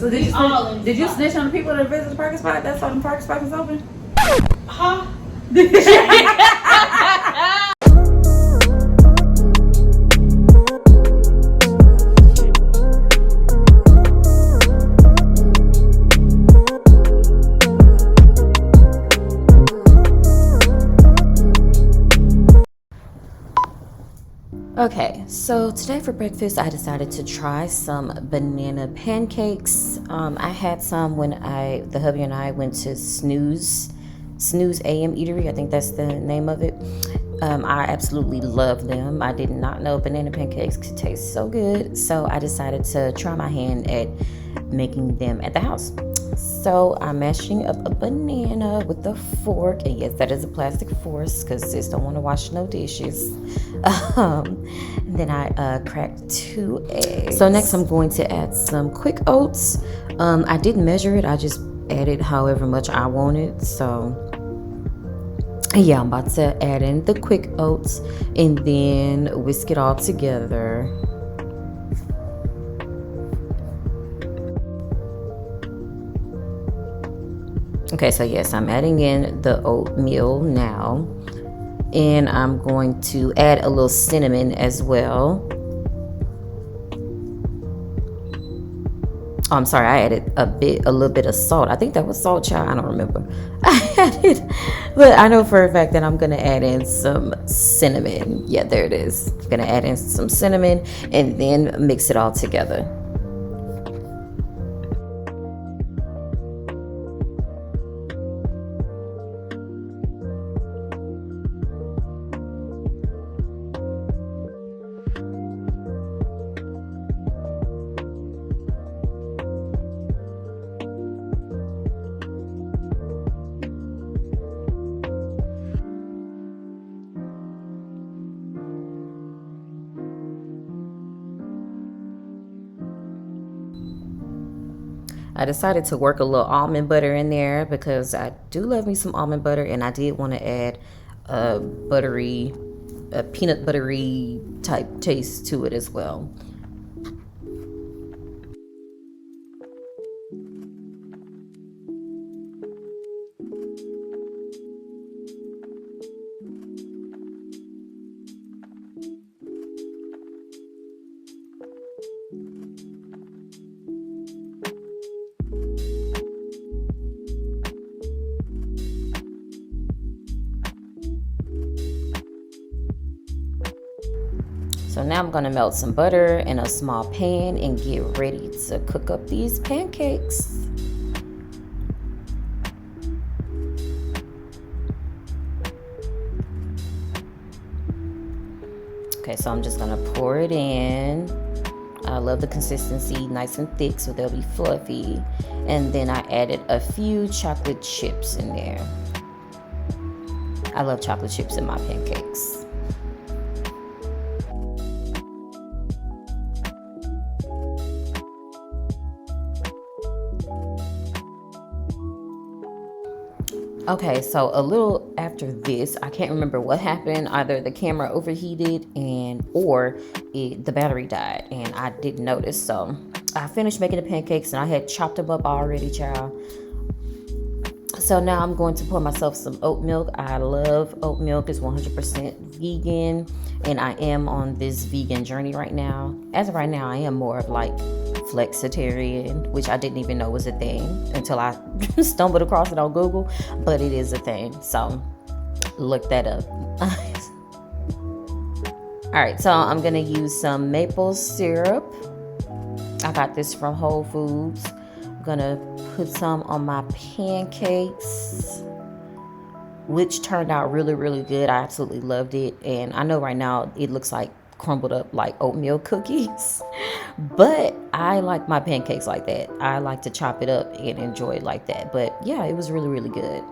So did you snitch on the people that visit the parking spot? That's why the parking spot is open? Huh? Okay, so today for breakfast I decided to try some banana pancakes. I had some when the hubby and I went to Snooze AM Eatery. I think that's the name of it. I absolutely love them. I did not know banana pancakes could taste so good, so I decided to try my hand at making them at the house. So I'm mashing up a banana with a fork, and yes, that is a plastic fork because sis don't want to wash no dishes. Then I cracked 2 eggs. So next I'm going to add some quick oats. I didn't measure it, I just added however much I wanted. So yeah, I'm about to add in the quick oats and then whisk it all together. Okay, so yes, I'm adding in the oatmeal now, and I'm going to add a little cinnamon as well. Oh, I'm sorry, I added a little bit of salt. I think that was salt, child. I don't remember. I added, but I know for a fact that I'm gonna add in some cinnamon. Yeah, there it is. I'm gonna add in some cinnamon and then mix it all together. I decided to work a little almond butter in there because I do love me some almond butter, and I did want to add a peanut buttery type taste to it as well. So now I'm gonna melt some butter in a small pan and get ready to cook up these pancakes. Okay, so I'm just gonna pour it in. I love the consistency, nice and thick, so they'll be fluffy. And then I added a few chocolate chips in there. I love chocolate chips in my pancakes. Okay, so a little after this, I can't remember what happened. Either the camera overheated or the battery died, and I didn't notice. So I finished making the pancakes, and I had chopped them up already, child. So now I'm going to pour myself some oat milk. I love oat milk. It's 100% vegan, and I am on this vegan journey right now. As of right now, I am more of like flexitarian, which I didn't even know was a thing until I stumbled across it on Google, but it is a thing, so look that up. All right, so I'm gonna use some maple syrup. I got this from Whole Foods. I'm gonna put some on my pancakes, which turned out really, really good. I absolutely loved it, and I know right now it looks like crumbled up like oatmeal cookies, but I like my pancakes like that. I like to chop it up and enjoy it like that. But yeah, it was really, really good.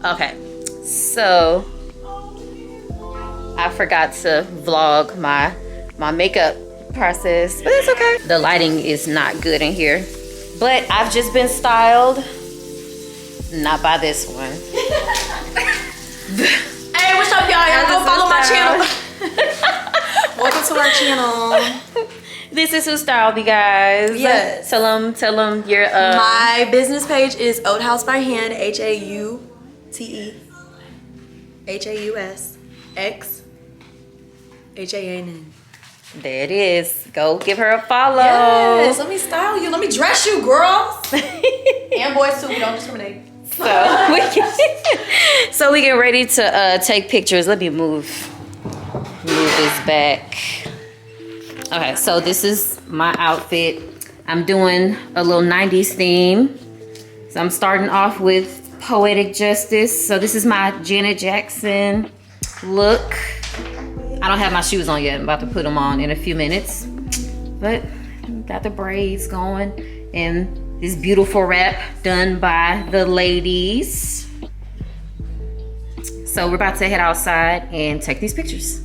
Okay, so I forgot to vlog my makeup process, but it's okay. The lighting is not good in here, but I've just been styled. Not by this one. Hey, what's up, y'all? Y'all go follow my channel. Welcome to our channel. This is who styled you guys. Yes. Tell them your My business page is Oat House by Hand, HAUTEHAUSXHANN. There it is. Go give her a follow. Yes, let me style you. Let me dress you, girls. And boys too. We don't discriminate. So we get ready to take pictures. Let me move this back. Okay, so this is my outfit. I'm doing a little 90s theme. So I'm starting off with Poetic Justice. So this is my Janet Jackson look. I don't have my shoes on yet. I'm about to put them on in a few minutes. But got the braids going. And this beautiful wrap done by the ladies. So we're about to head outside and take these pictures.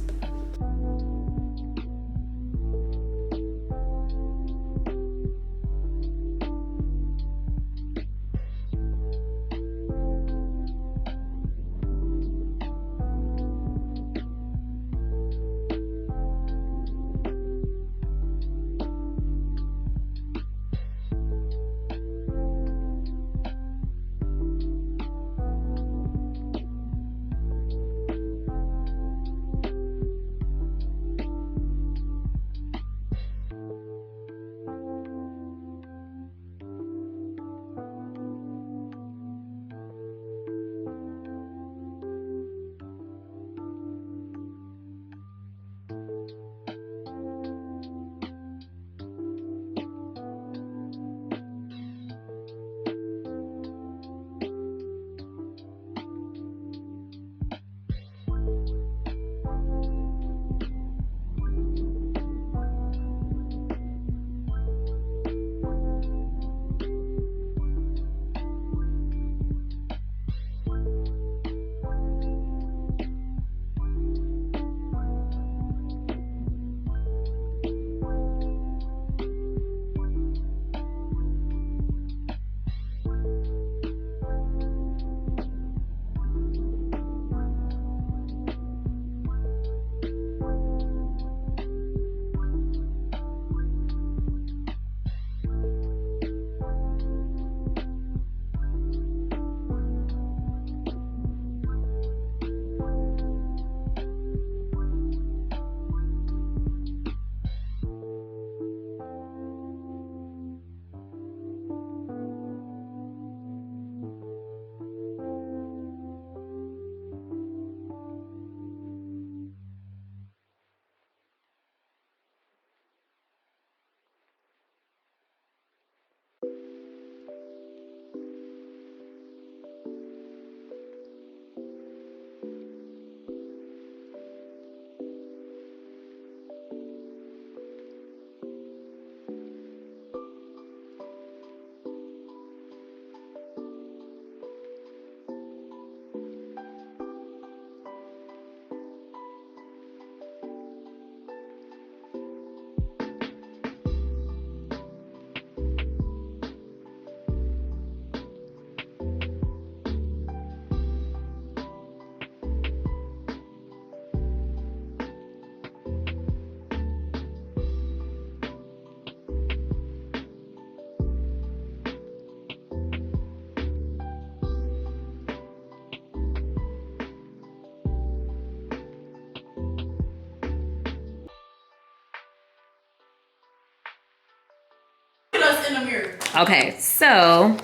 Us in the mirror. Okay, so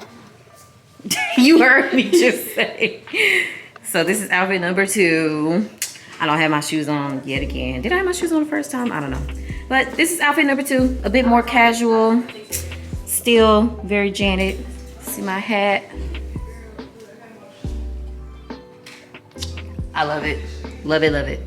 you heard me just say. So this is outfit number 2. I don't have my shoes on yet again. Did I have my shoes on the first time? I don't know. But this is outfit number 2. A bit more casual. Still very Janet. See my hat. I love it. Love it, love it.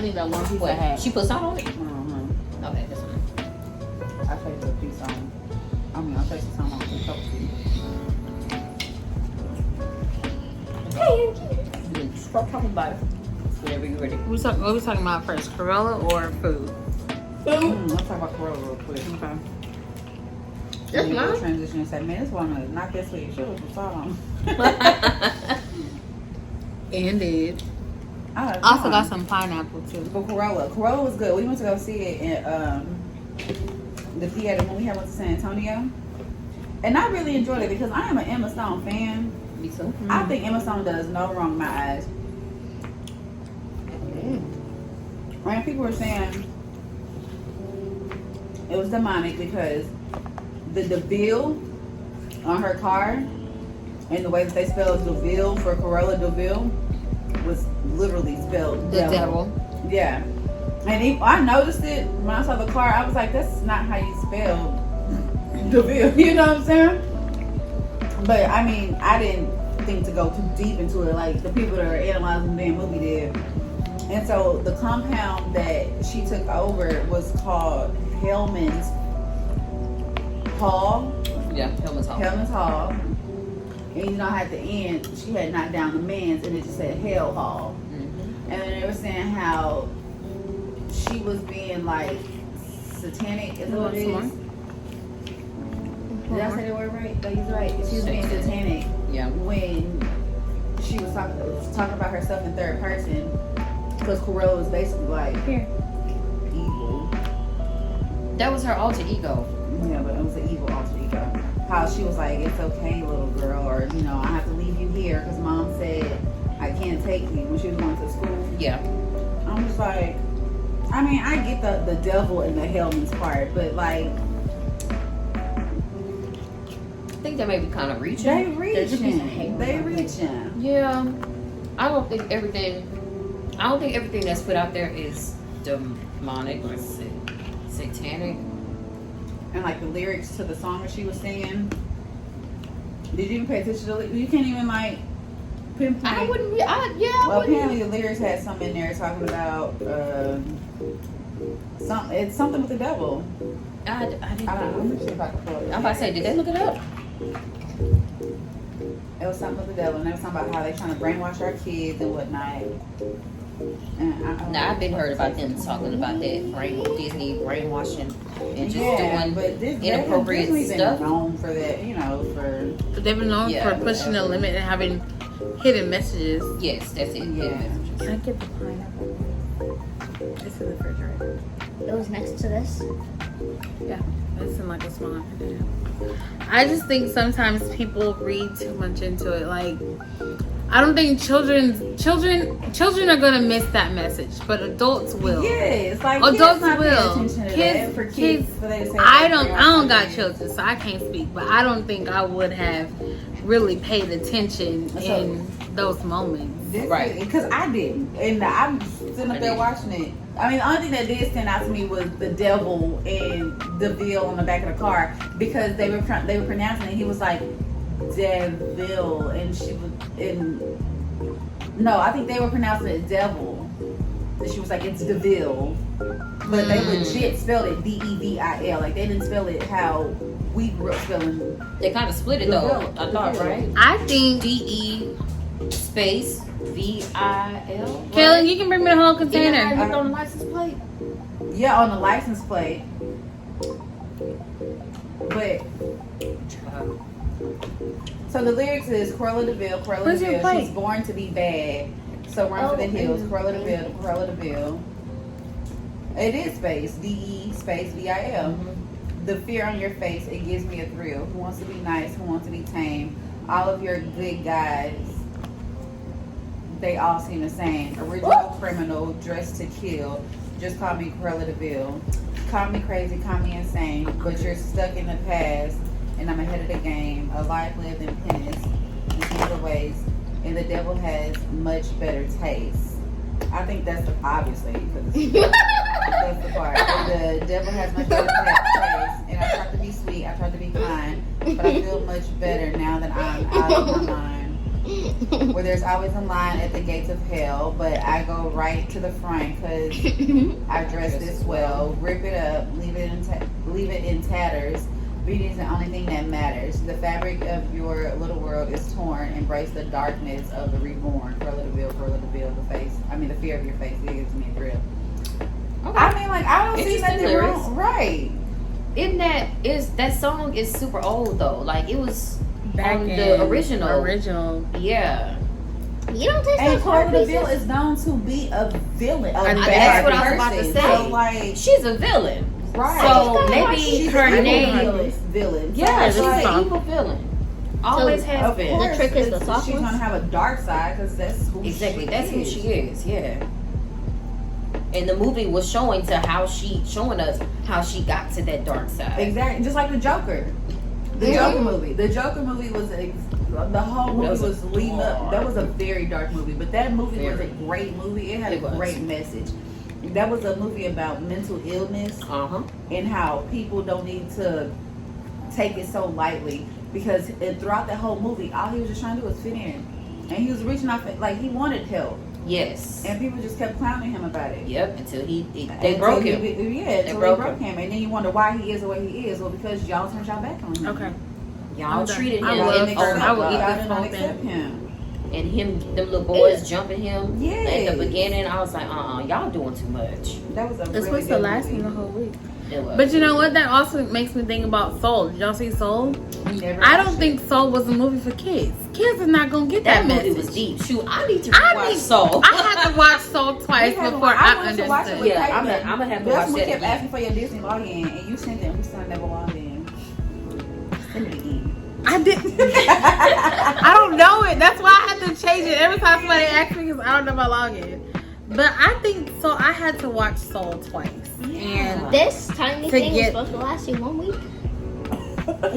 need that one piece What? I had. She put salt on it? Mm-hmm. Okay, that's fine. I tasted a piece on. I mean, I tasted some on some cup of tea. Stop talking about it. Whenever you're ready. What we talking about first? Corolla or food? Let's talk about Corolla real quick. Okay. That's mine. Transition and say, man, this one is not that sweet. Sugar with salt on. And did. I Also got some pineapple too. But Corolla was good. We went to go see it in the theater when we went to San Antonio, and I really enjoyed it because I am an Emma Stone fan. Me too. I think Emma Stone does no wrong in my eyes. And people were saying it was demonic because the DeVille on her car and the way that they spelled DeVille for Corolla DeVille was literally spelled The devil. Yeah. And I noticed it when I saw the car. I was like, that's not how you spell DeVille. You know what I'm saying? But I mean, I didn't think to go too deep into it like the people that are analyzing the damn movie did. And so the compound that she took over was called Hellman's Hall. Yeah, Hellman's Hall. Hellman's Hall. And you know how at the end she had knocked down the man's and it just said Hell Hall. Mm-hmm. And then they were saying how she was being like satanic is what it is. Did I say the word right? That is right. She was being satanic. Yeah. When she was talking about herself in third person, because Corolla was basically like evil. That was her alter ego. Yeah, but it was an evil alter ego. How she was like, "It's okay, little girl," or you know, "I have to leave you here because mom said I can't take you," when she was going to school. Yeah. I'm just like, I mean, I get the devil and the Hellman's part, but like, I think they may be kind of reaching. they reaching. Yeah. I don't think everything that's put out there is demonic or satanic. And like the lyrics to the song that she was singing. Did you even pay attention to it? You can't even like pinpoint. I wouldn't. Well, apparently the lyrics had something in there talking about it's something with the devil. I didn't. I don't know. Let me see if I can pull it. I'm about to say, did they look it up? It was something with the devil, and they was talking about how they trying to brainwash our kids and whatnot. And Now I've been heard about them talking about that Disney brainwashing and just doing but inappropriate Disney's stuff. been known for that, you know, for But they've been known for pushing the limit and having hidden messages. Yes, that's it. Yeah. Can I get the pineapple? It's in the refrigerator. It was next to this. Yeah, it's in like a small refrigerator. I just think sometimes people read too much into it. Like, I don't think children are gonna miss that message, but adults will. yes, like Adults kids not will. paying attention to Kids- that. For kids, for they to say I that don't got they're children, so I can't speak. But I don't think I would have really paid attention in those moments. Right. Because I didn't, and I'm sitting up there watching it. I mean, the only thing that did stand out to me was the devil and DeVille on the back of the car because they were pronouncing it. He was like DeVille, and she was no, I think they were pronouncing it devil. And she was like, it's DeVille, but they legit spelled it DEVIL. Like they didn't spell it how we grew up spelling. They kind of split it though. I thought, right? I think DE space VIL. Kelly, you can bring me the whole container. I looked on the license plate. Yeah, on the license plate. But so the lyrics is Corolla DeVille, Where's your she's plate? born to be bad. So run for the hills, Corolla DeVille. It is space, DE space VIL. The fear on your face, it gives me a thrill. Who wants to be nice? Who wants to be tame? All of your good guys, they all seem the same. Original criminal, dressed to kill. Just call me Corolla DeVille. Call me crazy, call me insane. But you're stuck in the past, and I'm ahead of the game. A life lived in penance, in other ways. And the devil has much better taste. I think that's obviously because that's the part. And the devil has much better taste, and I tried to be sweet, I tried to be kind, but I feel much better now that I'm out of my mind. where there's always a line at the gates of hell, but I go right to the front because I dress this well. Rip it up, leave it in tatters. Beauty is the only thing that matters. The fabric of your little world is torn. Embrace the darkness of the reborn. For a little bit, the fear of your face gives me a thrill. Okay. I mean, like, I don't see nothing wrong. Right. That song is super old though. Like it was Back on in the original. Yeah. You don't think And so? Cruella de Vil is known to be a villain. That's what I was about to say. So, like, she's a villain. Right. So maybe her name. Villain. Yeah, she's like, an evil villain. Always has of been. course, The trick is the soft she's ones? gonna have a dark side because that's who Exactly. she That's who is. she is. Yeah. And the movie was showing us how she got to that dark side. Exactly, just like the Joker. The Joker movie. The Joker movie was the whole movie was leading up. That was a very dark movie, but that movie was a great movie. It had a great message. That was a movie about mental illness and how people don't need to take it so lightly because throughout the whole movie, all he was just trying to do was fit in, and he was reaching out for, like, he wanted help. Yes. And people just kept clowning him about it. Yep. Until they broke him. Until they broke him. And then you wonder why he is the way he is. Well, because y'all turned y'all back on him. Okay. Y'all treated him. I will eat this whole thing. Him. And them little boys jumping him. Yes. At the beginning, I was like, y'all doing too much. That was a It's supposed to last me the whole week. It was. But you know what? That also makes me think about Soul. Did y'all see Soul? I don't think Soul was a movie for kids. Kids are not gonna get that movie message. was deep. Shoot, I need to watch Soul. I had to watch Soul twice before I understood. Yeah, I'm gonna have to watch that. We kept asking for your Disney login, and you sent it, and we still never logged in. Send it again. I didn't. I don't know it. That's why I had to change it every time somebody asks me because I don't know my login. But I think so. I had to watch Soul twice, and This tiny thing was supposed to last you 1 week.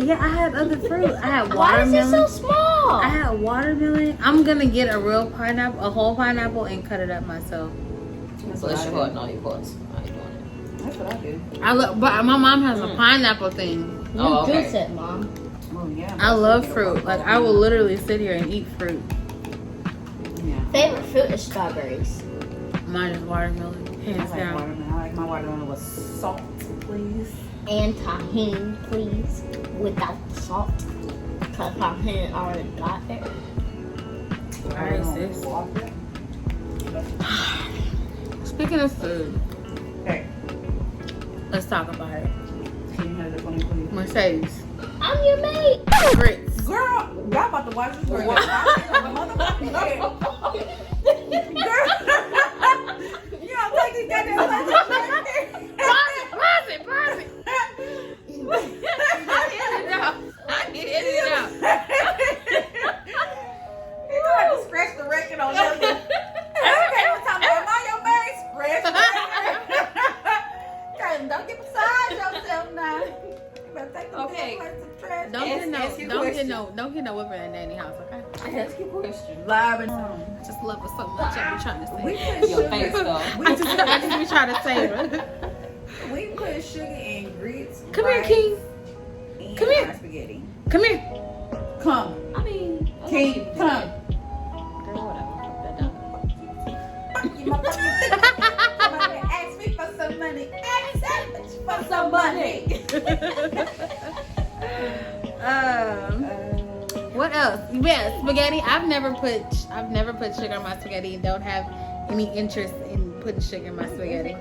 yeah, I had other fruit. I had Why is watermelon. it so small? I had watermelon. I'm gonna get a real pineapple, a whole pineapple, and cut it up myself. Bless your heart and all your parts. I ain't doing That's what I do. But my mom has a pineapple thing. You Oh, okay. juice it, Mom. Oh yeah. I love fruit. Like I will literally sit here and eat fruit. Yeah. Favorite fruit is strawberries. Mine is watermelon, I hands like down. watermelon. I like my watermelon with salt, please. And tahini, please, without salt. Because tahini already got it. Alright, sis. Speaking of food, Okay. let's talk about it. Can you have this one, please? Mercedes, I'm your mate. grits. Girl, y'all about to watch this for a motherfucking head. Girl, you don't take these goddamn Pause it. I need it out. You gonna have to scratch the record on this one. Okay, what time am I your man? Scratch the record. Girl, don't get beside yourself now. You better take the Okay. place to trash. Don't get no whipping in Nanny house, okay? Ask your question. Live and I just love her so much. I be trying to we say. put Your sugar. face though. I just be trying to say it. We put sugar in grits. Come here, rice, King. and Come here. our spaghetti. Come here. Come, I mean, King, come. Girl, whatever. You motherfucker. Somebody ask me for some money. Ask that bitch for some money. What else? Yeah, spaghetti. I've never put sugar in my spaghetti and don't have any interest in putting sugar in my spaghetti.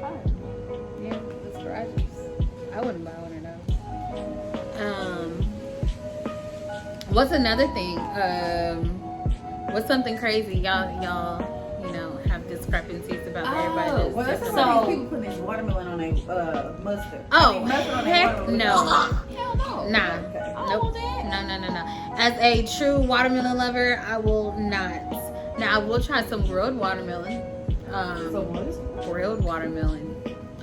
Yeah, that's garages. I wouldn't buy one of those. What's another thing? What's something crazy y'all have discrepancies about everybody? Well, that's different. why people put this watermelon on a mustard. Oh, mustard on their heck watermelon. no. Hell no. Nah. Okay. Nope. No. As a true watermelon lover, I will not. Now I will try some grilled watermelon. So what is it? Grilled watermelon.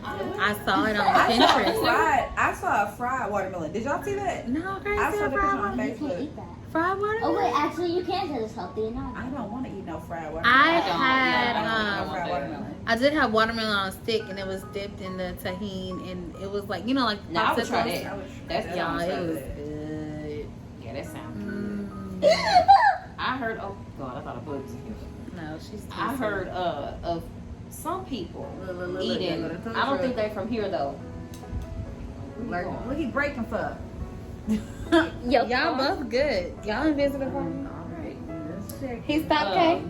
I saw it on I saw Pinterest. I saw a fried watermelon. Did y'all see that? No, girl, I saw the picture on You can't Facebook. eat that. fried Oh watermelon. wait, actually you can because it's healthy and all. I don't want to eat no fried watermelon. I don't had, want no fried watermelon. I did have watermelon on a stick, and it was dipped in the tahini, and it was like like No, I would try popsicles. that. That's Yeah, it was good. Yeah, that sounds. Mm. I heard. Oh God, I thought I put it together. No, she's. I heard of some people Look, eating. there go the food I don't think truck. they're from here though. What he breaking for? Yo, Y'all both good. Y'all in visitor party? All right, let's check. He stopped, Kay?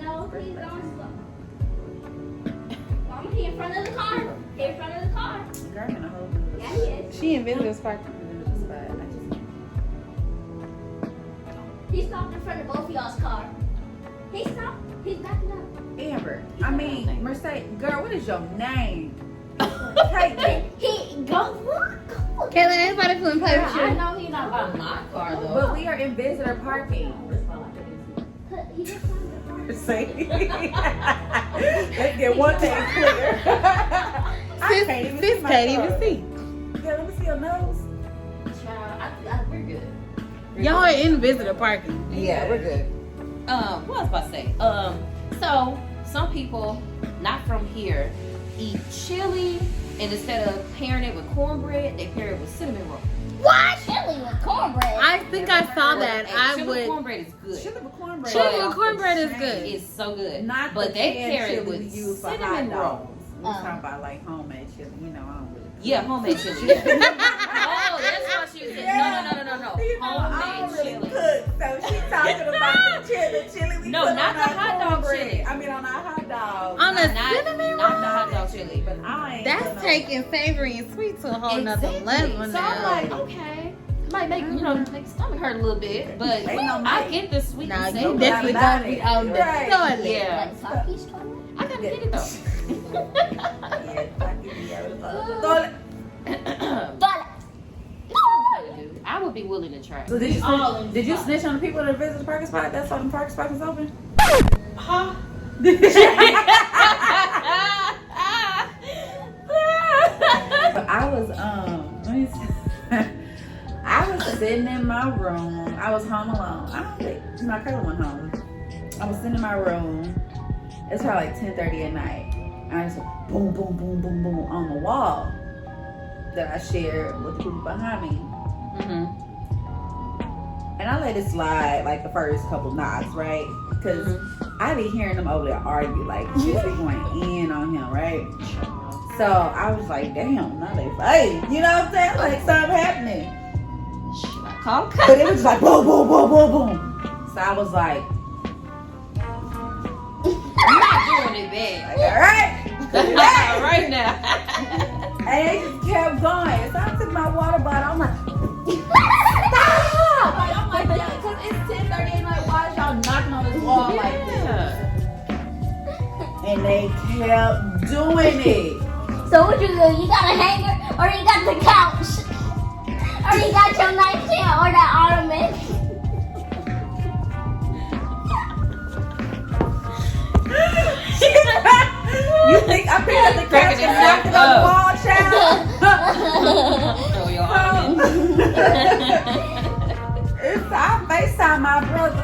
No, he's on slow. Mama, he in front of the car. He in front of the car. Girl, in a whole Yeah, he is. She in visitor's party. He stopped in front of both of y'all's car. He stopped. He's backing up. Amber, I mean Mercedes. Girl, what is your name? Take me. He go look. Caitlin, anybody who play with I you? know he's not by my car though. But we are in visitor parking. He just found the car. See? Let's get one thing clear. I can't even see Sis my can't car. even see. Yeah, let me see your nose. Child, we're good. Y'all are in visitor parking. Yeah, we're good. What was I about to say? So some people not from here eat chili, and instead of pairing it with cornbread, they pair it with cinnamon roll. What? Chili with cornbread. I think I saw that. Hey, I chili with would. cornbread is good. Chili with cornbread. Chili with cornbread is good. It's so good. Not but the they canned pair it chili we with use for hot cinnamon roll. dogs. We talking about like homemade chili. You know, I don't really. Yeah, homemade chili. Yeah. Oh, that's what she said. No. You know, I Homemade don't really chili. cook, so she talking about the chili we No, put not on the our hot dog cornbread. chili. I mean, on our hot dogs. On a Not cinnamon not the roll? hot dog chili. But I ain't That's gonna- taking savory and sweet to a whole nother Exactly. level So now. I'm like, okay. Might make make the stomach hurt a little bit, but Ain't no I mic. get the sweet Nah, and you savory. definitely gonna be on the Right. toilet. Yeah. Like Saki's toilet? I gotta get it though. Yeah, I give you everything. But I would be willing to try. So did you All in did you spot. snitch on the people that visit the parking spot? That's why the parking spot is open. Huh? I was let me see. I was sitting in my room. I was home alone. I don't think my cousin went home. I was sitting in my room. It's probably like 10:30 at night. And I just went boom, boom, boom, boom, boom on the wall that I shared with the people behind me. Mm-hmm. And I let it slide like the first couple knocks, right? Because I be hearing them over there argue, like shit be going in on him, right? So I was like, damn, now they fighting. You know what I'm saying? Like something happening. Should I call? But it was like boom, boom, boom, boom, boom. So I was like, I'm not doing it bad. all right. Right now. And it just kept going. So I took my water bottle. I'm like, stop! Like, I'm like, yeah, because it's 10:30 at night. Why is y'all knocking on this wall like this? And they kept doing it. so what you do? You got a hanger, or you got the couch, or you got your nightstand, or that ottoman? You think I picked up the couch and knocked it on the wall, child? Throw your arm in. It's I FaceTime my brother.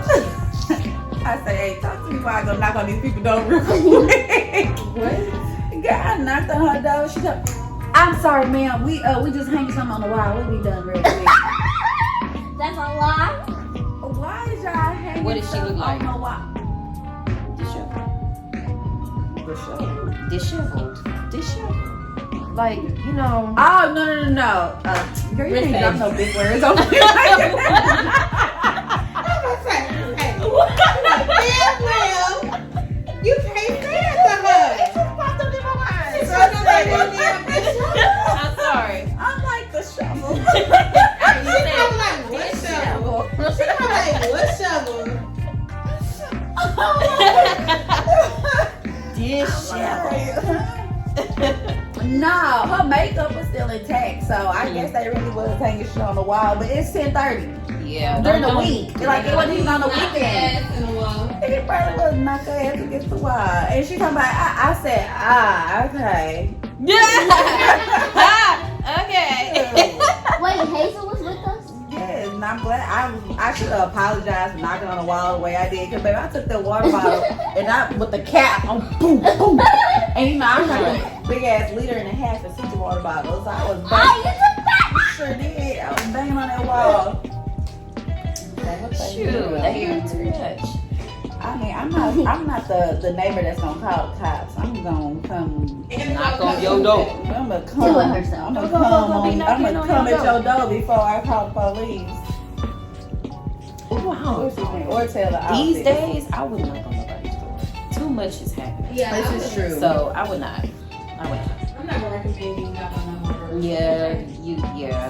I say, hey, talk to me while I go knock on these people door real quick. What? Girl, I knocked on her door. She said, I'm sorry, ma'am. We just hanging something on the wall. We'll be done real quick. That's a lie. Why is y'all hanging What does she look something like? on the wall? Disheveled. Like, you know. Oh, no. Girl, you ain't got no big words on me. You can't say it to her. I'm sorry. I'm like the shovel. What shovel? She come like, what shovel? No, her makeup was still intact, so I guess they really was hanging shit on the wall. But it's 10:30 Yeah. during the week. Like it wasn't even on the weekend. In the wall. He probably was knock her ass against the wall. And she come back. I said, okay. Okay. Wait, Hazel was with us? Yeah, and I'm glad. I should have apologized for knocking on the wall the way I did. Because, baby, I took that water bottle and I with the cap on boom, boom. And, you know, I got a big ass liter and a half of such water bottle. So I was Oh, banging. you took that? Sure did. I was banging on that wall. Say, What the Shoot, hell? they hear too much. I mean, I'm not the neighbor that's gonna call the cops. I'm gonna come Knock on your door. I'm gonna come. Do it herself. I'm gonna Go, come. go, go, be I'm knocking gonna on come your at your door before I call the police. Wow. Or tell the These office. days, I would knock on nobody's door. Too much is happening. Yeah, This is true. So I would not. I'm not gonna recommend you knock on no more. Yeah,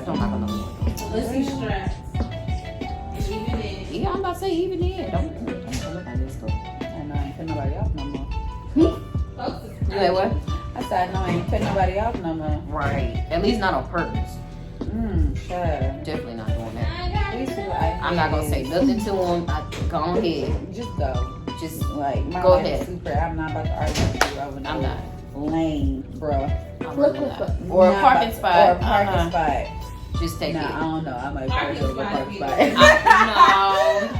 don't knock on no door. Unless you strapped. And even then, Yeah, I'm about to say even then. Don't knock on nobody's door. And I ain't cut nobody off no more. close to You know what? I said no, I ain't cut nobody off no more. Right. At least not on purpose. Sure. Definitely not doing that. These people like I'm not gonna say nothing to them. Go ahead. Just go. Just Like my Go life ahead. is super. I'm not about to argue with you over I'm no not. lane, bro. I'm Look, really look, not. look. Or a Not parking about- spot. Or a parking spot. Just take Nah, I it. don't know. I might Parking pull over a spot parking be spot. No.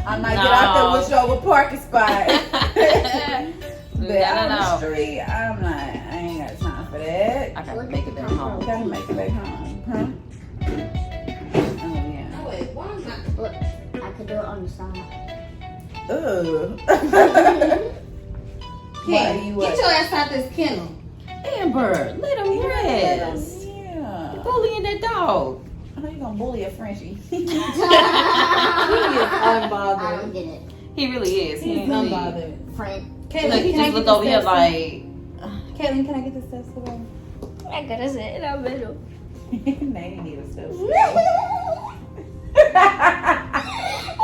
I might get out there with you over a parking spot. But on the No. street, I'm not. I ain't got time for that. I gotta make it back home. Gotta make it back home, huh? Oh yeah. no, wait, why am I? Look, I could do it on the side. Ugh. Ken, you get your ass out this kennel. Amber, let him rest. Yeah. Bullying that dog. I know you gonna bully a Frenchie. I Unbothered. don't get it. He really is. He He's really. unbothered. Friend. Look, he just looked over here like. Caitlin, can I get this stuff today? I gotta sit in the middle. They need a stuff. Ken,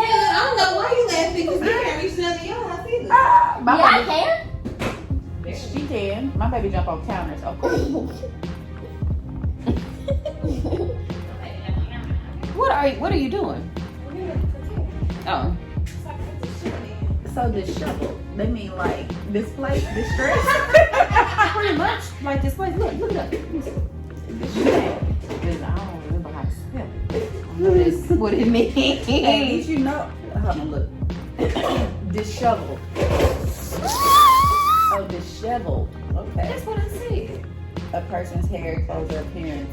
I don't know why you laughing because you can't reach none of your house either. My Yeah, I baby, can. she can. My baby jump on counters. Oh. What are you doing? Oh. So disheveled. They mean like displaced, distressed. Pretty much like this place. Look it up. Because I don't remember how to spell it. I know that's what it means. Hey, you know. Hold on, look. Disheveled. Oh, disheveled. Okay. That's what I said. A person's hair, clothes, or appearance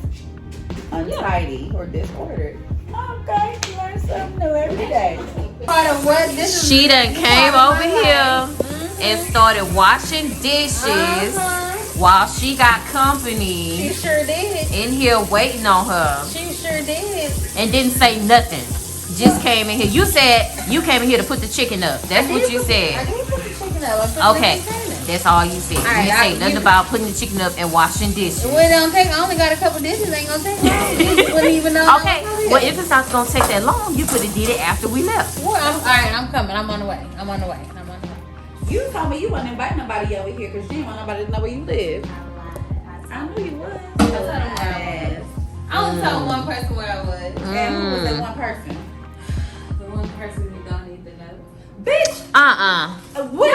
untidy or disordered. Okay, you learn something new every day. Part of what this is. She done came over here and started washing dishes while she got She company sure did. in here waiting on her She sure did. and didn't say nothing. Just came in here. You said you came in here to put the chicken up. That's what you I said. did put the chicken up. I put Okay, the container. that's all you said. All right, You I- say nothing you- about putting the chicken up and washing dishes. Well, it don't take. I only got a couple dishes. Ain't gonna take long. You wouldn't even know. Okay, well if it's not gonna take that long, you could have did it after we left. Well, all right, I'm coming. I'm on the way. I'm on the way. I'm on the way. You told me you wouldn't invite nobody over here because you didn't want nobody to know where you live. I knew you would. I told them where I was. I only told one person where I was. And who was that one person? The one person you don't need to know. Bitch! We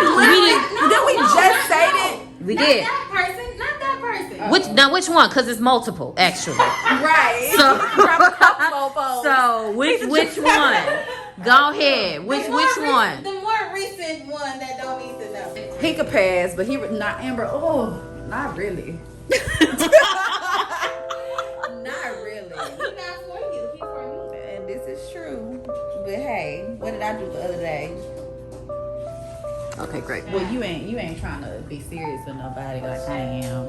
Did we just say that? We Not did. that person. Not that person. Which one? Cause it's multiple actually. Right. So- Drop a couple mofos. So which one? Go ahead. Which one? The more recent one that don't need to know. He could pass, but he not Amber. Oh, not really. Not really. He not for you. He for me. And this is true. But hey, what did I do the other day? Okay, great. Well, you ain't trying to be serious with nobody like I am.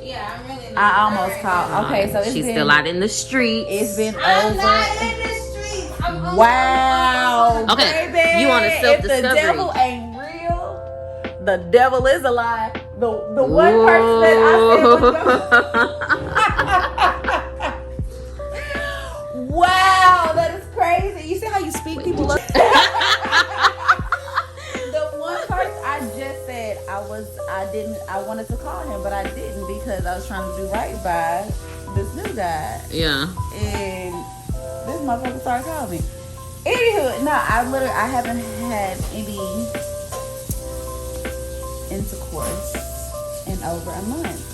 Yeah, I'm really. I almost called. Okay, so it's she's been, still out in the street. It's been I'm over. not in the streets. I'm on Wow. Okay, Baby, you on a if self-discovery. the devil ain't real, the devil is a lie. The one person that I said was wow, that is crazy. You see how you speak people up? The one person I just said I wanted to call him, but I didn't because I was trying to do right by this new guy. Yeah. And this motherfucker started calling me. Anywho, no, I haven't had any intercourse in over a month.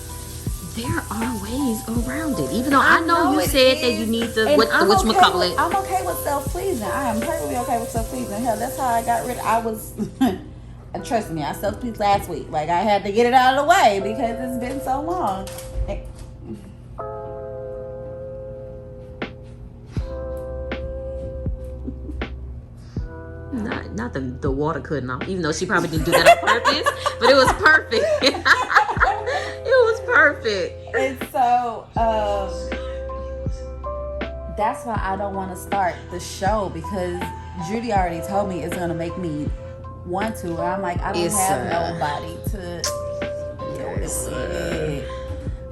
There are ways around it. Even though I know you it said that is. you need the And I'm whatchamacallit. I'm okay with self-pleasing. I am perfectly okay with self-pleasing. Hell, that's how I got rid of I was and trust me, I self-pleased last week. Like I had to get it out of the way because it's been so long. Not the water cutting off, even though she probably didn't do that on purpose, but it was perfect. It was perfect. And so, that's why I don't want to start the show, because Judy already told me it's gonna make me want to. And I'm like, I don't have nobody to do it with.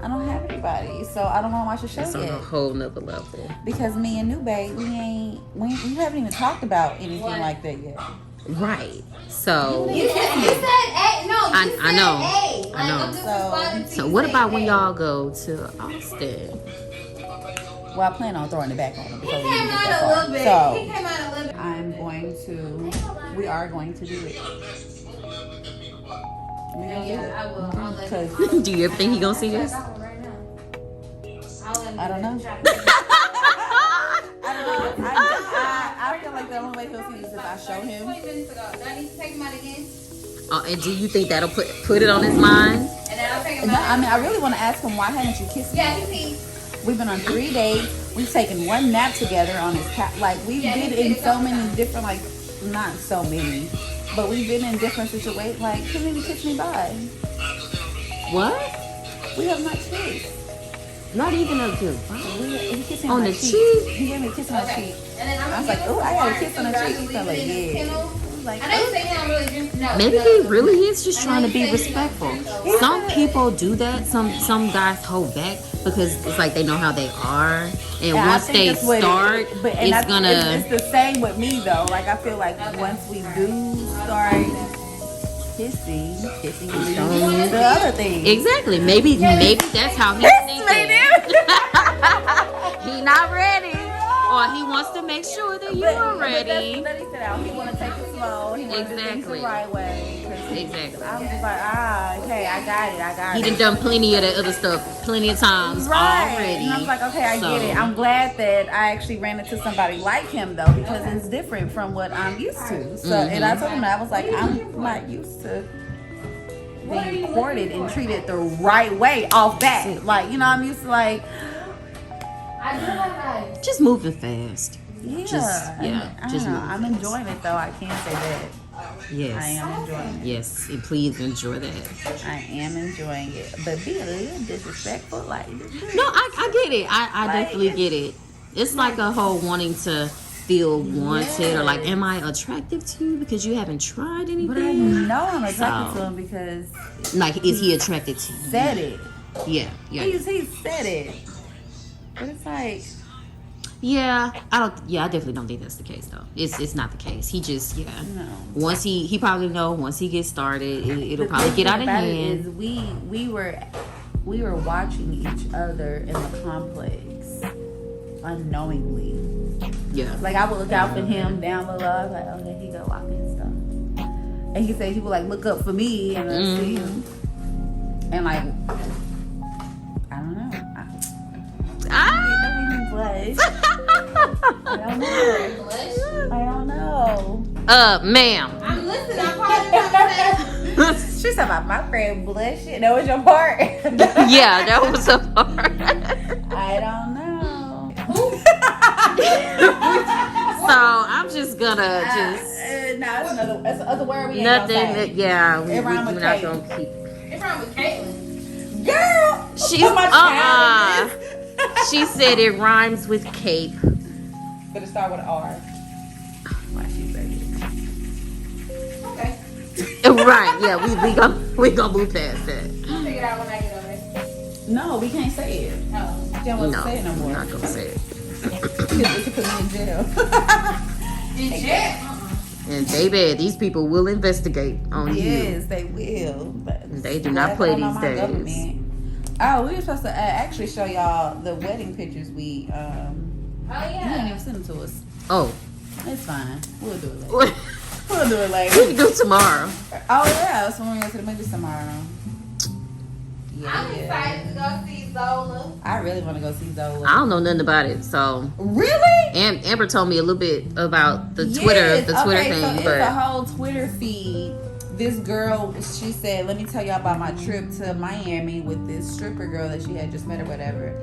I don't have anybody, so I don't want to watch the show It's yet. on a whole nother level. Because me and New Babe, we haven't even talked about anything like that yet. Right. So You said A. No, I know. A. I know. I'm just responding to So you what saying about when A. y'all go to Austin? Well, I plan on throwing it back on him He before we came even get out that a far. little bit. So He came out a little bit. we are going to do it. Yeah, I will. I'll let him. Because Do you ever think he gonna see this? Right now. I'll let him I don't know. do it. I don't know. I feel like the only way he'll see this is if I show him. 20 minutes ago. Do I need to take him out again? And do you think that'll put it on his mind? And then I'll take him No, out. I mean, I really want to ask him, why haven't you kissed me? Yeah, he sees. We've been on 3 dates. We've taken one nap together on his couch. Like, we've been in so many different, like, not so many, but we've been in different situations. Like, he didn't even kiss me bye. What? We have not kissed. Not even a good vibe. He kissed me On my the cheek. cheek? He gave me a kiss on the cheek. And then I'm I was like, oh, I got a kiss on the cheek. He felt like, yeah. Like, I know you say he don't really drink. No. Maybe no, he no. really is just I trying know to you be say he don't respectful. drink, though. Some people do that. Some guys hold back because it's like they know how they are, and yeah, I once think they that's what start, and it's gonna. It's the same with me though. Like, I feel like once we do start kissing is the other thing. Exactly. Maybe that's how he's thinking. He not ready, or he wants to make sure that you are ready. But he said, he want to take it slow. He want to do things the Exactly. right way. Exactly. I'm just like, okay, I got He it. done plenty of the other stuff plenty of times already. And I was like, okay, I get it. I'm glad that I actually ran into somebody like him though, because it's different from what I'm used to. So, and I told him that I was like, I'm not used to being courted and treated the right way off bat. Like, you know, I'm used to like, I do have just moving fast. yeah, I just don't know. moving I'm fast. enjoying it though. I can't say that. Yes. I am enjoying it. Yes, and please enjoy that. I am enjoying it, but be a little disrespectful, like. No, I get it. I definitely get it. It's like a whole wanting to feel wanted, or like, am I attractive to you because you haven't tried anything? But I know I'm attracted So, to him because like, is he attracted to you? said it. Yeah, yeah. He said it. But it's like, Yeah, I definitely don't think that's the case though. It's not the case. He just no. once he probably know once he gets started, it'll The probably thing get out of about it hand. is we were watching each other in the complex unknowingly. Yeah. Like, I would look out for him down below. I was like, okay, he go walking and stuff. And he said he would like look up for me and see him. And like, I don't know. Don't make me blush. I don't know. I don't know. Ma'am. I'm listening. I'm part of the conversation. She's talking about my friend blushing. That was your part. Yeah, that was a part. I don't know. So I'm just gonna No, it's another word we ain't nothing gonna that say. we're rhyme with not Kate. gonna keep. It's wrong with Caitlin. Girl, She's so much challenges. She said it rhymes with cape. But it start with an R. Why she say it? Okay. Right? Yeah, we gonna move past that. I'll figure it out when I get over there. No, we can't say it. Oh. She don't want to say it no I'm more. not gonna say it. It could put me in jail. In jail? And baby, these people will investigate on Yes, they will. But They do not play I know these my days. government. Oh, we were supposed to actually show y'all the wedding pictures we Oh, you didn't yeah. even send them to us. Oh, It's fine. We'll do it later. we We'll do it later. can do tomorrow. Oh yeah, so when we go to the movies tomorrow. I'm excited to go see Zola. I really want to go see Zola. I don't know nothing about it, so. Really? And Amber told me a little bit about the Twitter Yes, thing, so it's a but whole Twitter feed. This girl, she said, let me tell y'all about my trip to Miami with this stripper girl that she had just met or whatever.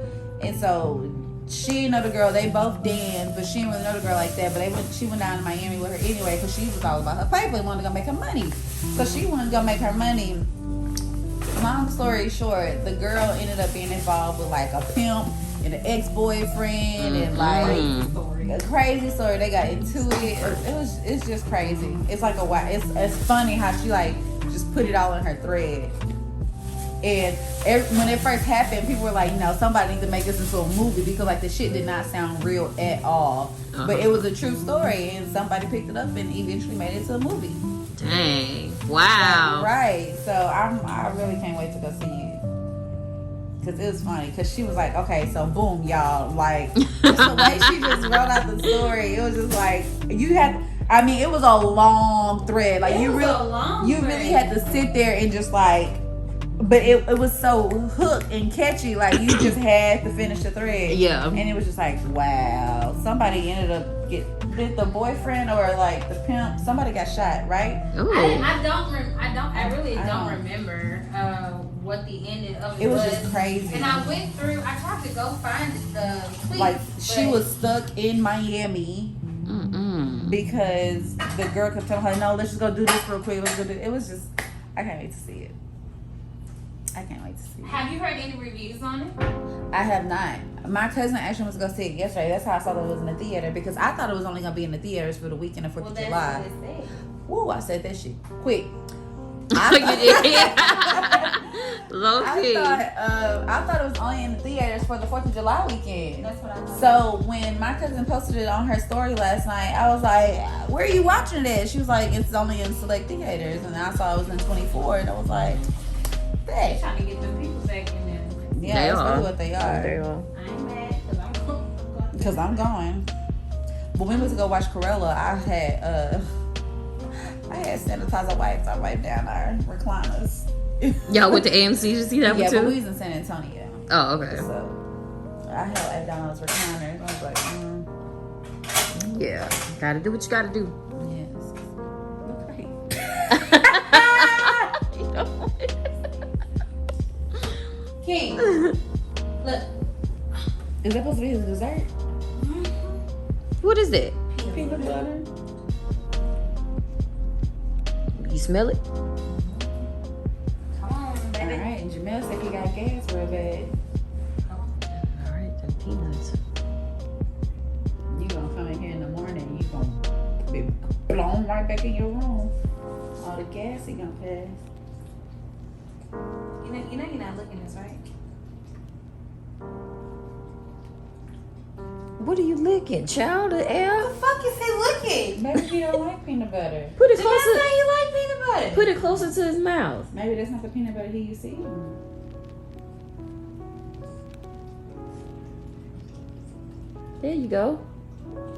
And so she didn't know the girl. They both danced, but she didn't really know the girl like that. But she went down to Miami with her anyway because she was all about her paper and wanted to go make her money. So she wanted to go make her money. Long story short, the girl ended up being involved with like a pimp and an ex-boyfriend and like a crazy story. They got into it. It's just crazy. It's like it's funny how she like just put it all in her thread. And when it first happened, people were like, somebody needs to make this into a movie because like the shit did not sound real at all. But it was a true story, and somebody picked it up and eventually made it into a movie. Dang! Wow! Right. So I really can't wait to go see it because it was funny. Because she was like, okay, so boom, y'all, like just the way she just wrote out the story, it was just like it was a long thread. Like you really had to sit there and just like. But it was so hooked and catchy, like you just had to finish the thread. Yeah. And it was just like, wow. Somebody ended up did the boyfriend or like the pimp, somebody got shot, right? I really don't remember what the ending of it was. It was just crazy. And I tried to go find the tweet. Like she was stuck in Miami because the girl kept telling her, no, let's just go do this real quick. It was just, I can't wait to see it. Have you heard any reviews on it? I have not. My cousin actually was going to see it yesterday. That's how I saw that it was in the theater because I thought it was only going to be in the theaters for the weekend of 4th of July. What it said. Woo, I said that shit quick. Low key. I thought it was only in the theaters for the 4th of July weekend. That's what I thought. So when my cousin posted it on her story last night, I was like, where are you watching it at? She was like, it's only in select theaters. And I saw it was in 24 and I was like, they trying to get them people back in there. Yeah, that's really what they are. I ain't mad because I'm going. But when we went to go watch Corella, I had sanitizer wipes. I wiped down our recliners. Y'all went to AMC to see that one too? Yeah, but we was in San Antonio. Oh, okay. So I had wiped down those recliners. I was like, yeah, gotta do what you gotta do. Yes. Look great. King, look. Is that supposed to be his dessert? What is it? Peanut butter. You smell it? Come on, baby. All right, and Jamel said he got gas real bad. All right, the peanuts. You gonna come in here in the morning, you gonna be blown right back in your room. All the gas he gonna pass. You know you're not looking this right. What are you licking, child? The air? What the fuck is he looking? Maybe he don't like peanut butter. Put it Did I closer. say you like peanut butter? Put it closer to his mouth. Maybe that's not the peanut butter he used to eat. There you go.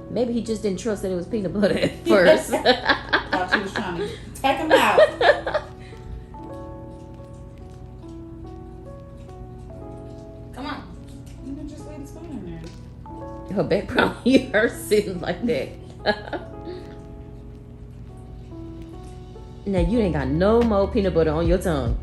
Maybe he just didn't trust that it was peanut butter at first. Thought she was trying to take him out. Come on. You can just leave the spoon in there. Her back probably hurts sitting like that. Now you ain't got no more peanut butter on your tongue.